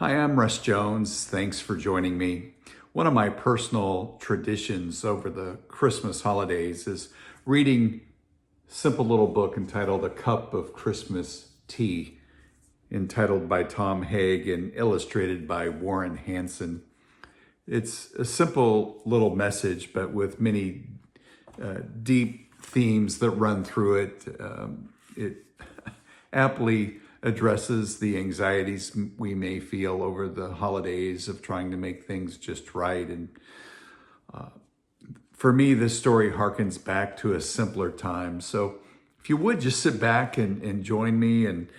Hi, I'm Russ Jones. Thanks for joining me. One of my personal traditions over the Christmas holidays is reading a simple little book entitled A Cup of Christmas Tea, entitled by Tom Haig and illustrated by Warren Hansen. It's a simple little message, but with many deep themes that run through it. It aptly addresses the anxieties we may feel over the holidays of trying to make things just right. And for me, this story harkens back to a simpler time. So if you would just sit back and join me and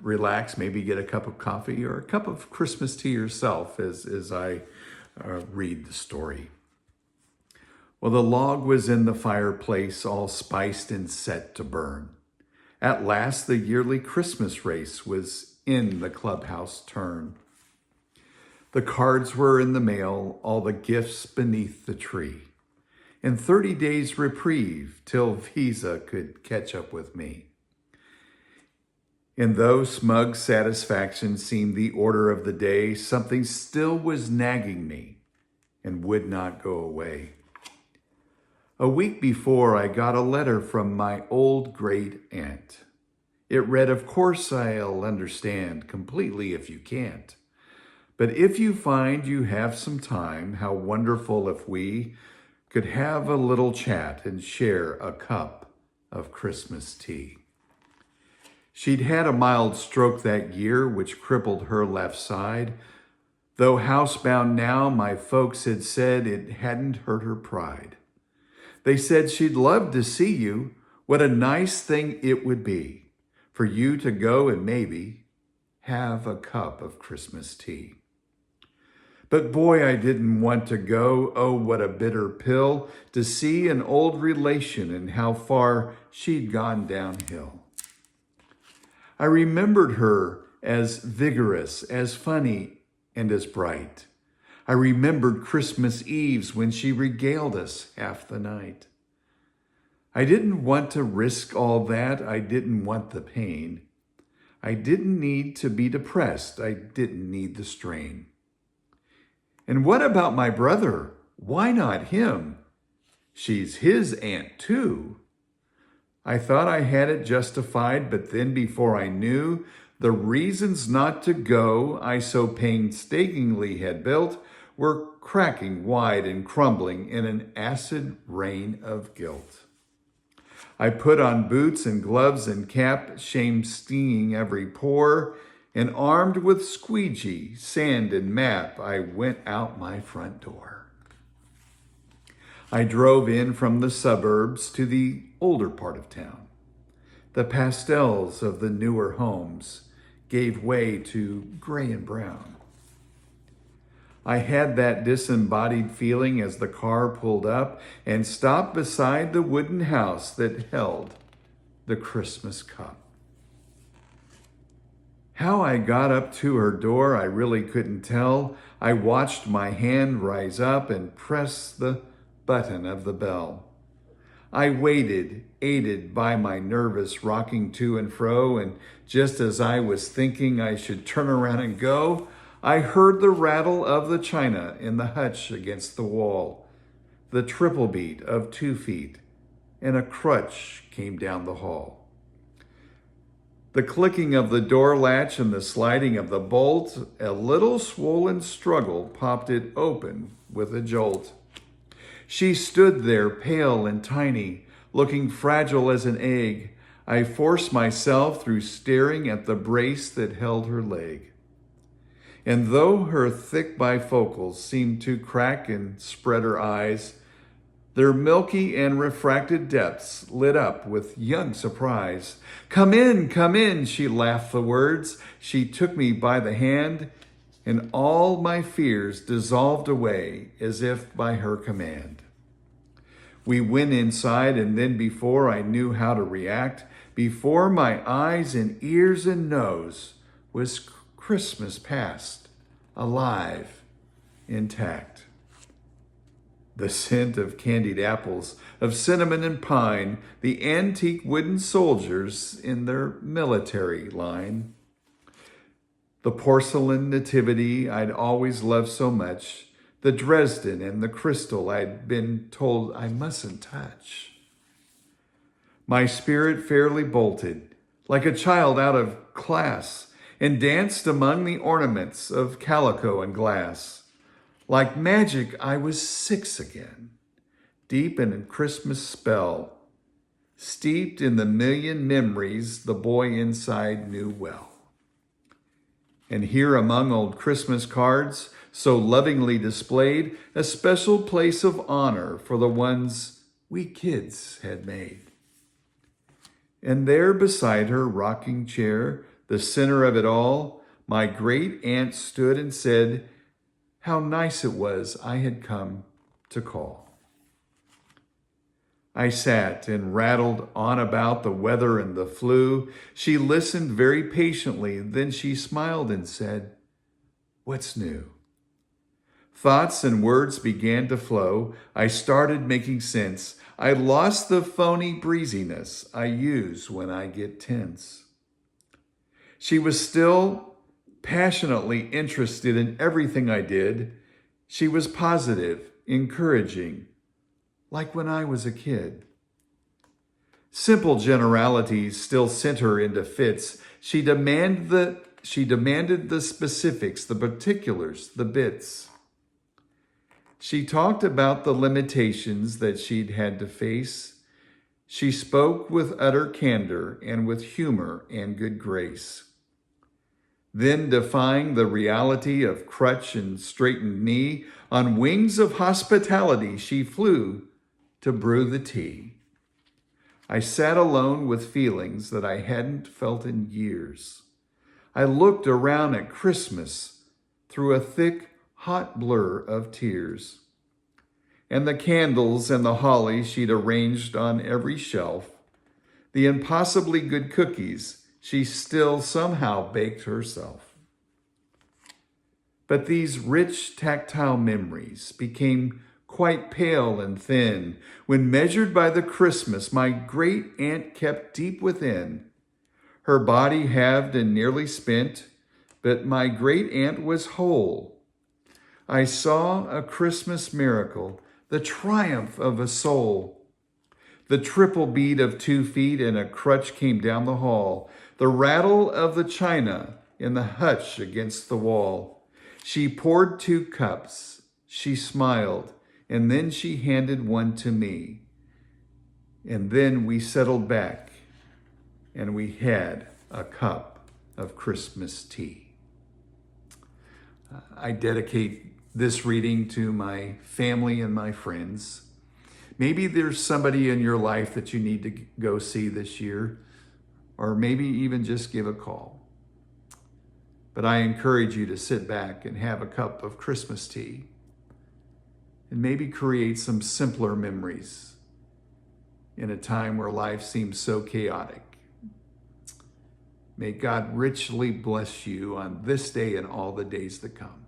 relax, maybe get a cup of coffee or a cup of Christmas tea yourself as I read the story. Well, the log was in the fireplace, all spiced and set to burn. At last, the yearly Christmas race was in the clubhouse turn. The cards were in the mail, all the gifts beneath the tree. And 30 days reprieve till Visa could catch up with me. And though smug satisfaction seemed the order of the day, something still was nagging me and would not go away. A week before, I got a letter from my old great aunt. It read, "Of course I'll understand completely if you can't. But if you find you have some time, how wonderful if we could have a little chat and share a cup of Christmas tea." She'd had a mild stroke that year, which crippled her left side. Though housebound now, my folks had said it hadn't hurt her pride. They said she'd love to see you. What a nice thing it would be for you to go and maybe have a cup of Christmas tea. But boy, I didn't want to go. Oh, what a bitter pill to see an old relation and how far she'd gone downhill. I remembered her as vigorous, as funny, and as bright. I remembered Christmas Eves when she regaled us half the night. I didn't want to risk all that. I didn't want the pain. I didn't need to be depressed. I didn't need the strain. And what about my brother? Why not him? She's his aunt too. I thought I had it justified, but then before I knew the reasons not to go I so painstakingly had built were cracking wide and crumbling in an acid rain of guilt. I put on boots and gloves and cap, shame stinging every pore, and armed with squeegee, sand, and map, I went out my front door. I drove in from the suburbs to the older part of town. The pastels of the newer homes gave way to gray and brown. I had that disembodied feeling as the car pulled up and stopped beside the wooden house that held the Christmas cup. How I got up to her door, I really couldn't tell. I watched my hand rise up and press the button of the bell. I waited, aided by my nervous rocking to and fro, and just as I was thinking I should turn around and go, I heard the rattle of the china in the hutch against the wall, the triple beat of 2 feet, and a crutch came down the hall. The clicking of the door latch and the sliding of the bolt, a little swollen struggle popped it open with a jolt. She stood there, pale and tiny, looking fragile as an egg. I forced myself through staring at the brace that held her leg. And though her thick bifocals seemed to crack and spread her eyes, their milky and refracted depths lit up with young surprise. Come in, she laughed the words. She took me by the hand, and all my fears dissolved away as if by her command. We went inside, and then before I knew how to react, before my eyes and ears and nose was Christmas past, alive, intact. The scent of candied apples, of cinnamon and pine, the antique wooden soldiers in their military line. The porcelain nativity I'd always loved so much, the Dresden and the crystal I'd been told I mustn't touch. My spirit fairly bolted, like a child out of class, and danced among the ornaments of calico and glass. Like magic, I was 6 again, deep in a Christmas spell, steeped in the million memories the boy inside knew well. And here among old Christmas cards, so lovingly displayed, a special place of honor for the ones we kids had made. And there beside her rocking chair, the center of it all, my great aunt stood and said, how nice it was I had come to call. I sat and rattled on about the weather and the flu. She listened very patiently, then she smiled and said, what's new? Thoughts and words began to flow. I started making sense. I lost the phony breeziness I use when I get tense. She was still passionately interested in everything I did. She was positive, encouraging, like when I was a kid. Simple generalities still sent her into fits. She demanded the specifics, the particulars, the bits. She talked about the limitations that she'd had to face. She spoke with utter candor and with humor and good grace. Then, defying the reality of crutch and straightened knee, on wings of hospitality she flew to brew the tea. I sat alone with feelings that I hadn't felt in years. I looked around at Christmas through a thick, hot blur of tears. And the candles and the holly she'd arranged on every shelf, the impossibly good cookies she still somehow baked herself. But these rich tactile memories became quite pale and thin when measured by the Christmas my great aunt kept deep within. Her body halved and nearly spent, but my great aunt was whole. I saw a Christmas miracle, the triumph of a soul. The triple beat of 2 feet and a crutch came down the hall, the rattle of the china in the hutch against the wall. She poured 2 cups, she smiled, and then she handed one to me. And then we settled back and we had a cup of Christmas tea. I dedicate this reading to my family and my friends. Maybe there's somebody in your life that you need to go see this year, or maybe even just give a call. But I encourage you to sit back and have a cup of Christmas tea and maybe create some simpler memories in a time where life seems so chaotic. May God richly bless you on this day and all the days to come.